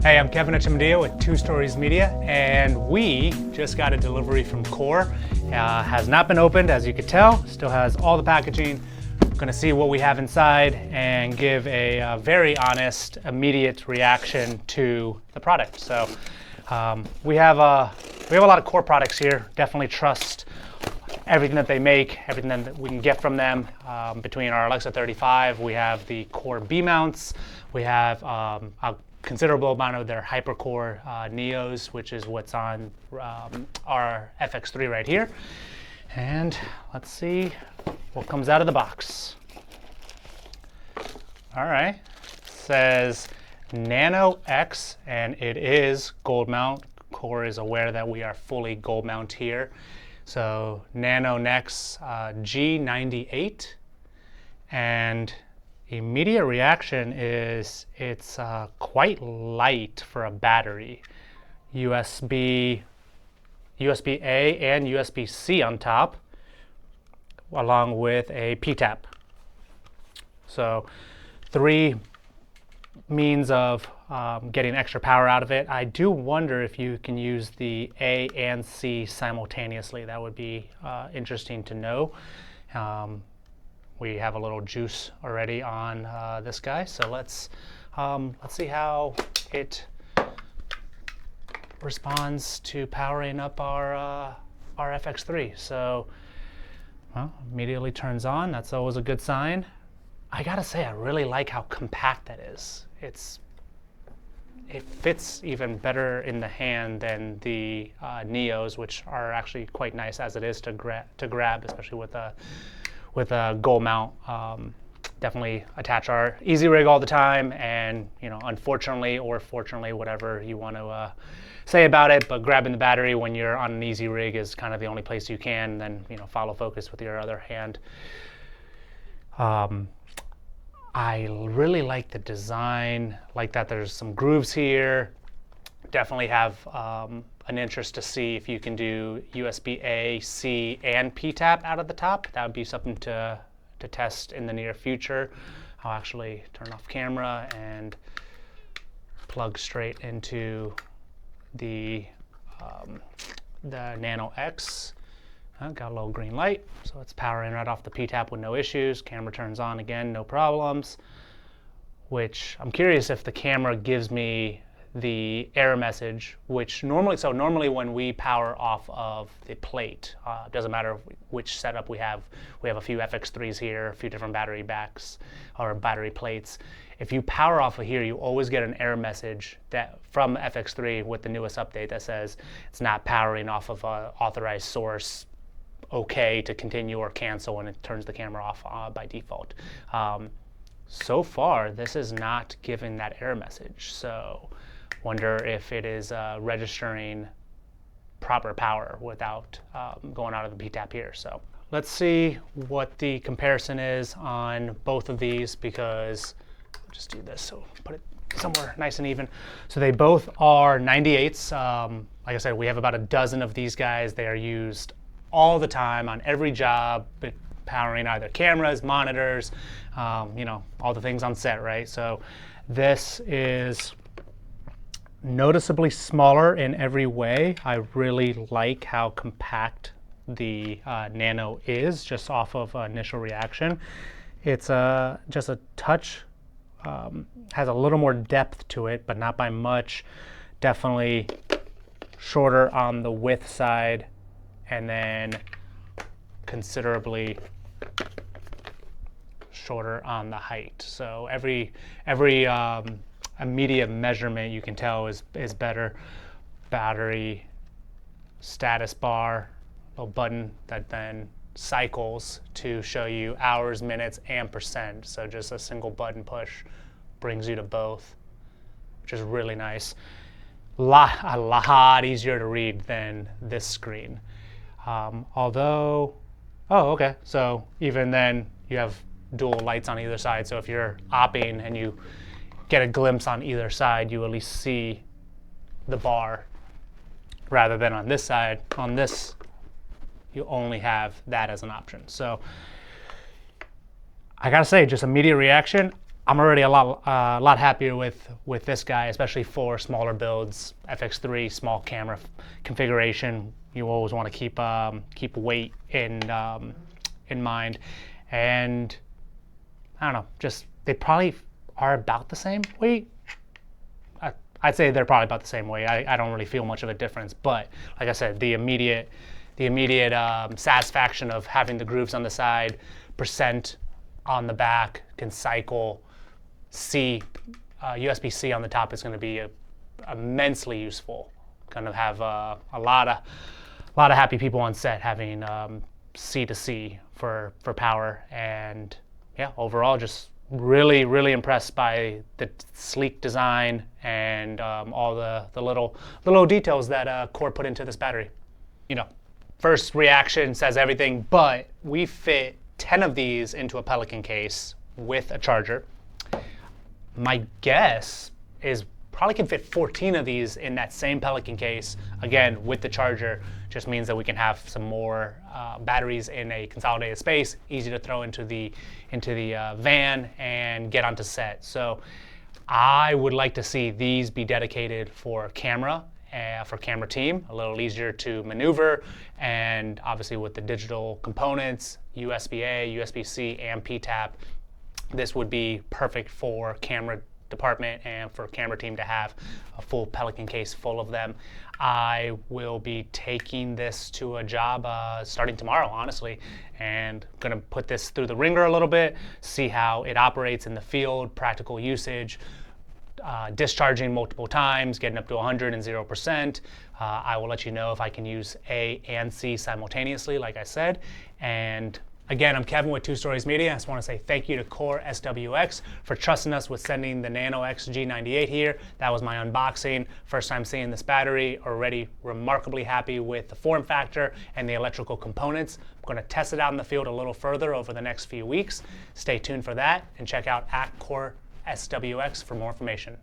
Hey, I'm Kevin Echemendia with Two Stories Media, and we just got a delivery from Core. Has not been opened, as you could tell. Still has all the packaging. We're gonna see what we have inside and give a very honest, immediate reaction to the product. So we have a lot of Core products here. Definitely trust everything that they make, everything that we can get from them. Between our Alexa 35, we have the Core B mounts. We have a considerable amount of their HyperCore Neos, which is what's on our FX3 right here. And let's see what comes out of the box. All right, it says Nano X, and it is gold mount. Core is aware that we are fully gold mount here. So Nano X G98, and immediate reaction is it's quite light for a battery. USB-A and USB-C on top, along with a Ptap. So 3 means of getting extra power out of it. I do wonder if you can use the A and C simultaneously. That would be interesting to know. We have a little juice already on this guy, so let's see how it responds to powering up our FX3. So, well, immediately turns on. That's always a good sign. I gotta say, I really like how compact that is. It fits even better in the hand than the Neos, which are actually quite nice as it is to grab, especially with a gold mount. Definitely attach our easy rig all the time, and unfortunately or fortunately, whatever you want to say about it, but grabbing the battery when you're on an easy rig is kind of the only place you can. Then follow focus with your other hand. I really like the design, like that there's some grooves here. Definitely have an interest to see if you can do USB-A, C, and Ptap out of the top. That would be something to test in the near future. I'll actually turn off camera and plug straight into the Nano X. Got a little green light, so it's powering right off the Ptap with no issues. Camera turns on again, no problems. Which I'm curious if the camera gives me the error message, which normally when we power off of the plate, doesn't matter which setup we have a few FX3s here, a few different battery backs or battery plates. If you power off of here, you always get an error message that from FX3 with the newest update that says it's not powering off of an authorized source, okay to continue or cancel, and it turns the camera off by default. So far, this is not giving that error message. So wonder if it is registering proper power without going out of the Ptap here. So let's see what the comparison is on both of these, because I'll just do this, so put it somewhere nice and even. So they both are 98s. Like I said, we have about a dozen of these guys. They are used all the time on every job, powering either cameras, monitors, all the things on set, right? So this is noticeably smaller in every way. I really like how compact the Nano is, just off of initial reaction. It's just a touch, has a little more depth to it, but not by much. Definitely shorter on the width side, and then considerably shorter on the height. So every immediate measurement you can tell is better. Battery status bar, little button that then cycles to show you hours, minutes, and percent. So just a single button push brings you to both, which is really nice. A lot easier to read than this screen. Although, oh, okay, so even then you have dual lights on either side. So if you're opping and you get a glimpse on either side, you at least see the bar, rather than on this side. On this, you only have that as an option. So I gotta say, just immediate reaction, I'm already a lot happier with this guy, especially for smaller builds. FX3 small camera configuration. You always want to keep weight in mind, and I don't know. Just they probably are about the same weight. I'd say they're probably about the same weight. I don't really feel much of a difference, but like I said, the immediate satisfaction of having the grooves on the side, percent on the back, can cycle, USB-C on the top is going to be immensely useful. Going to have a lot of happy people on set having C to C for power, and yeah, overall just really impressed by the sleek design and all the little details that Core put into this battery. You know, first reaction says everything, but we fit 10 of these into a Pelican case with a charger. My guess is probably can fit 14 of these in that same Pelican case, again with the charger. Just means that we can have some more batteries in a consolidated space, easy to throw into the van and get onto set. So I would like to see these be dedicated for camera team, a little easier to maneuver, and obviously with the digital components, USB-A, USB-C, and Ptap, this would be perfect for camera department and for camera team to have a full Pelican case full of them. I will be taking this to a job starting tomorrow, honestly, and going to put this through the ringer a little bit, see how it operates in the field, practical usage, discharging multiple times, getting up to 100 and 0%. I will let you know if I can use A and C simultaneously, like I said. And again, I'm Kevin with 2 Stories Media. I just want to say thank you to Core SWX for trusting us with sending the Nano X G98 here. That was my unboxing. First time seeing this battery. Already remarkably happy with the form factor and the electrical components. I'm going to test it out in the field a little further over the next few weeks. Stay tuned for that and check out @Core SWX for more information.